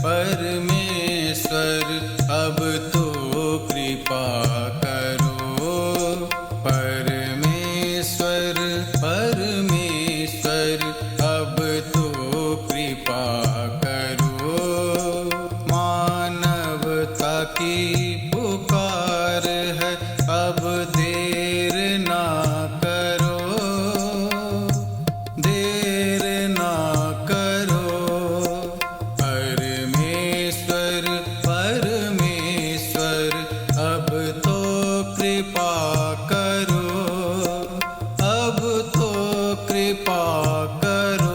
परमेश्वर अब तो कृपा करो। परमेश्वर परमेश्वर अब तो कृपा करो। मानवता की पुकार है अब देर ना करो, देर ना करो। परमेश्वर परमेश्वर अब तो कृपा करो, अब तो कृपा करो।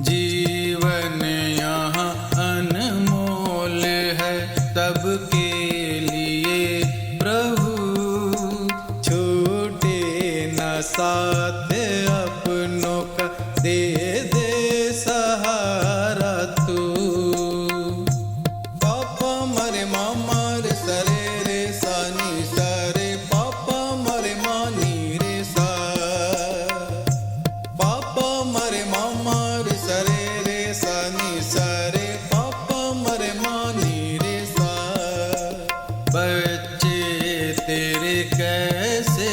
जीवन यहाँ अनमोल है सबके लिए प्रभु, छूटे न साथ अपनों का, दे दे सहारा तू। पापा मरे मामा रे सरे रे सानी सरे, पापा मरे मानी रे सा, पापा मरे मामा रे सरे रे सानी सरे, पापा मरे मानी रे सा। बच्चे तेरे कैसे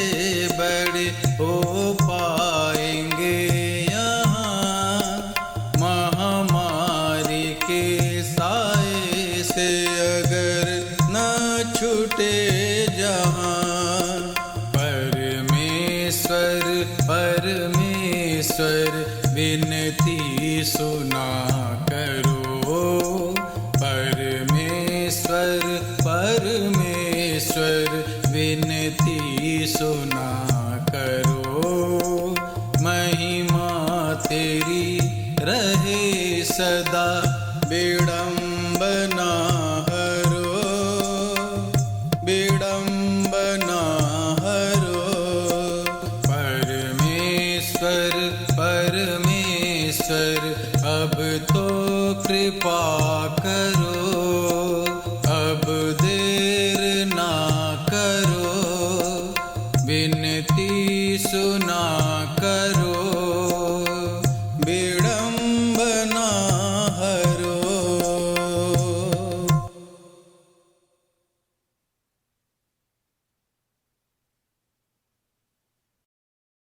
बड़े हो पाएंगे यहाँ, महामारी के साए से अगर न छूटे जहाँ। परमेश्वर परमेश्वर विनती सुना करो। परमेश्वर परमेश्वर विनती सुना करो। महिमा तेरी रहे सदा, विडंबना हरो, विडंबना हरो। परमेश्वर परमेश्वर अब तो कृपा करो।